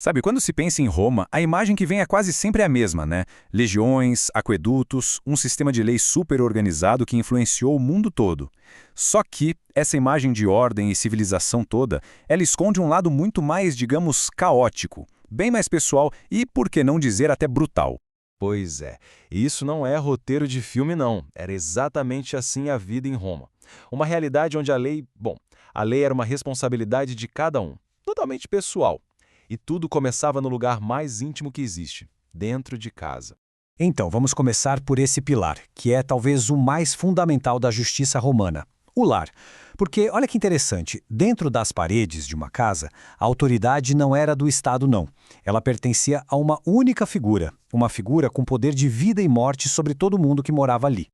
Sabe, quando se pensa em Roma, a imagem que vem é quase sempre a mesma, né? Legiões, aquedutos, um sistema de lei super organizado que influenciou o mundo todo. Só que essa imagem de ordem e civilização toda, ela esconde um lado muito mais, digamos, caótico, bem mais pessoal e, por que não dizer, até brutal. Pois é, isso não é roteiro de filme não, era exatamente assim a vida em Roma. Uma realidade onde a lei era uma responsabilidade de cada um, totalmente pessoal. E tudo começava no lugar mais íntimo que existe, dentro de casa. Então, vamos começar por esse pilar, que é talvez o mais fundamental da justiça romana, o lar. Porque, olha que interessante, dentro das paredes de uma casa, a autoridade não era do Estado, não. Ela pertencia a uma única figura, uma figura com poder de vida e morte sobre todo mundo que morava ali.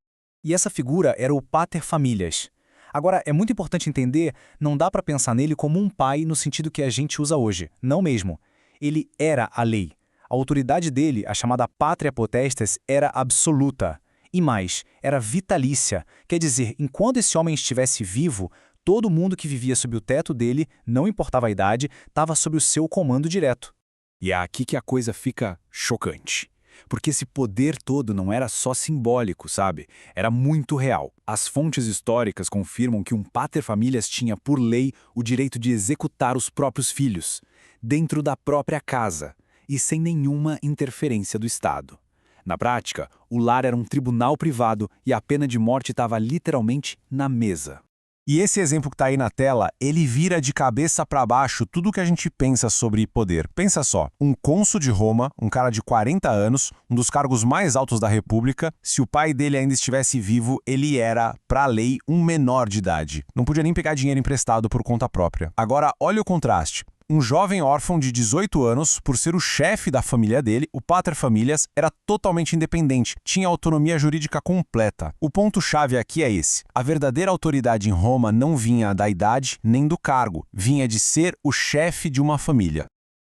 E essa figura era o pater familias. Agora, é muito importante entender, não dá para pensar nele como um pai no sentido que a gente usa hoje. Não mesmo. Ele era a lei. A autoridade dele, a chamada pátria potestas, era absoluta. E mais, era vitalícia. Quer dizer, enquanto esse homem estivesse vivo, todo mundo que vivia sob o teto dele, não importava a idade, estava sob o seu comando direto. E é aqui que a coisa fica chocante. Porque esse poder todo não era só simbólico, sabe? Era muito real. As fontes históricas confirmam que um pater-familias tinha, por lei, o direito de executar os próprios filhos, dentro da própria casa, e sem nenhuma interferência do Estado. Na prática, o lar era um tribunal privado e a pena de morte estava literalmente na mesa. E esse exemplo que está aí na tela, ele vira de cabeça para baixo tudo o que a gente pensa sobre poder. Pensa só, um cônsul de Roma, um cara de 40 anos, um dos cargos mais altos da República, se o pai dele ainda estivesse vivo, ele era, para a lei, um menor de idade. Não podia nem pegar dinheiro emprestado por conta própria. Agora, olha o contraste. Um jovem órfão de 18 anos, por ser o chefe da família dele, o pater-familias, era totalmente independente, tinha autonomia jurídica completa. O ponto-chave aqui é esse. A verdadeira autoridade em Roma não vinha da idade nem do cargo, vinha de ser o chefe de uma família.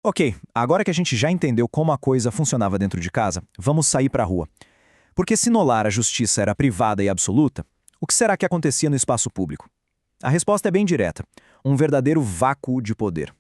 Ok, agora que a gente já entendeu como a coisa funcionava dentro de casa, vamos sair para a rua. Porque se no lar a justiça era privada e absoluta, o que será que acontecia no espaço público? A resposta é bem direta. Um verdadeiro vácuo de poder.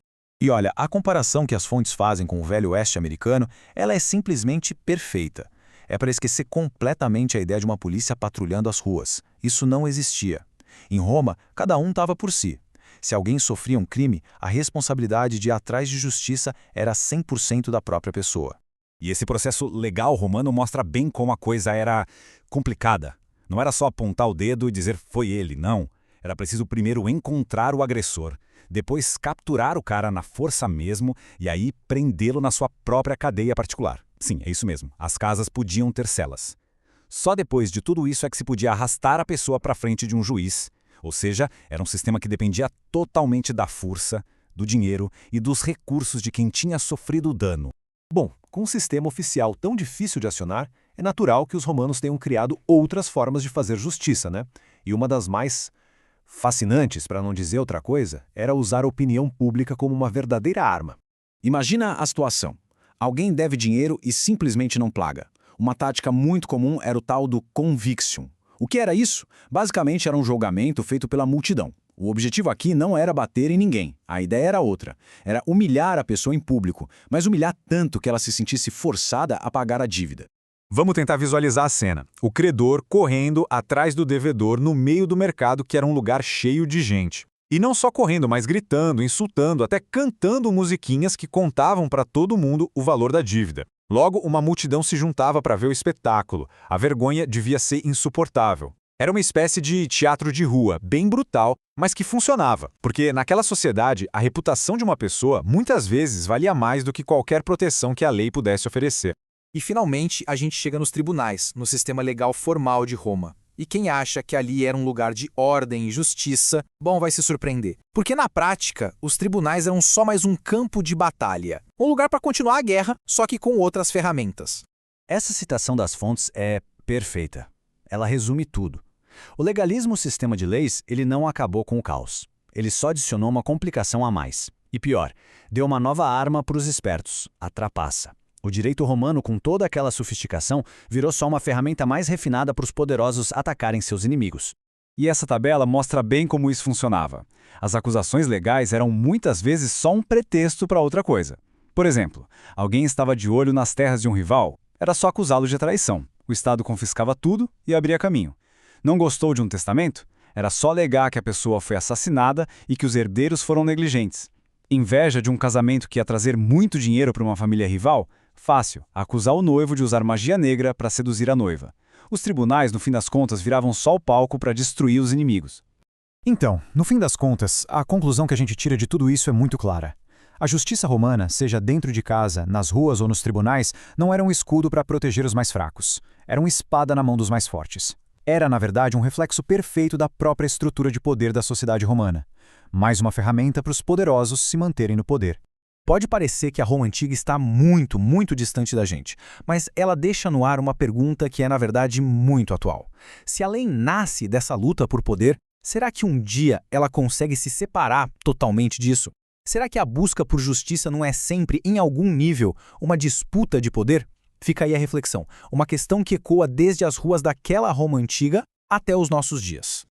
E olha, a comparação que as fontes fazem com o Velho Oeste americano, ela é simplesmente perfeita. É para esquecer completamente a ideia de uma polícia patrulhando as ruas. Isso não existia. Em Roma, cada um estava por si. Se alguém sofria um crime, a responsabilidade de ir atrás de justiça era 100% da própria pessoa. E esse processo legal romano mostra bem como a coisa era complicada. Não era só apontar o dedo e dizer foi ele, não. Era preciso primeiro encontrar o agressor, depois capturar o cara na força mesmo e aí prendê-lo na sua própria cadeia particular. Sim, é isso mesmo. As casas podiam ter celas. Só depois de tudo isso é que se podia arrastar a pessoa para frente de um juiz. Ou seja, era um sistema que dependia totalmente da força, do dinheiro e dos recursos de quem tinha sofrido o dano. Bom, com um sistema oficial tão difícil de acionar, é natural que os romanos tenham criado outras formas de fazer justiça, né? E uma das mais fascinantes, para não dizer outra coisa, era usar a opinião pública como uma verdadeira arma. Imagina a situação. Alguém deve dinheiro e simplesmente não paga. Uma tática muito comum era o tal do conviction. O que era isso? Basicamente era um julgamento feito pela multidão. O objetivo aqui não era bater em ninguém. A ideia era outra. Era humilhar a pessoa em público, mas humilhar tanto que ela se sentisse forçada a pagar a dívida. Vamos tentar visualizar a cena. O credor correndo atrás do devedor no meio do mercado, que era um lugar cheio de gente. E não só correndo, mas gritando, insultando, até cantando musiquinhas que contavam para todo mundo o valor da dívida. Logo, uma multidão se juntava para ver o espetáculo. A vergonha devia ser insuportável. Era uma espécie de teatro de rua, bem brutal, mas que funcionava. Porque naquela sociedade, a reputação de uma pessoa muitas vezes valia mais do que qualquer proteção que a lei pudesse oferecer. E finalmente a gente chega nos tribunais, no sistema legal formal de Roma. E quem acha que ali era um lugar de ordem e justiça, bom, vai se surpreender. Porque na prática, os tribunais eram só mais um campo de batalha. Um lugar para continuar a guerra, só que com outras ferramentas. Essa citação das fontes é perfeita. Ela resume tudo. O legalismo sistema de leis, ele não acabou com o caos. Ele só adicionou uma complicação a mais. E pior, deu uma nova arma para os espertos, a trapaça. O direito romano, com toda aquela sofisticação, virou só uma ferramenta mais refinada para os poderosos atacarem seus inimigos. E essa tabela mostra bem como isso funcionava. As acusações legais eram muitas vezes só um pretexto para outra coisa. Por exemplo, alguém estava de olho nas terras de um rival, era só acusá-lo de traição. O Estado confiscava tudo e abria caminho. Não gostou de um testamento? Era só alegar que a pessoa foi assassinada e que os herdeiros foram negligentes. Inveja de um casamento que ia trazer muito dinheiro para uma família rival? Fácil, acusar o noivo de usar magia negra para seduzir a noiva. Os tribunais, no fim das contas, viravam só o palco para destruir os inimigos. Então, no fim das contas, a conclusão que a gente tira de tudo isso é muito clara. A justiça romana, seja dentro de casa, nas ruas ou nos tribunais, não era um escudo para proteger os mais fracos. Era uma espada na mão dos mais fortes. Era, na verdade, um reflexo perfeito da própria estrutura de poder da sociedade romana. Mais uma ferramenta para os poderosos se manterem no poder. Pode parecer que a Roma Antiga está muito, muito distante da gente, mas ela deixa no ar uma pergunta que é, na verdade, muito atual. Se a lei nasce dessa luta por poder, será que um dia ela consegue se separar totalmente disso? Será que a busca por justiça não é sempre, em algum nível, uma disputa de poder? Fica aí a reflexão, uma questão que ecoa desde as ruas daquela Roma Antiga até os nossos dias.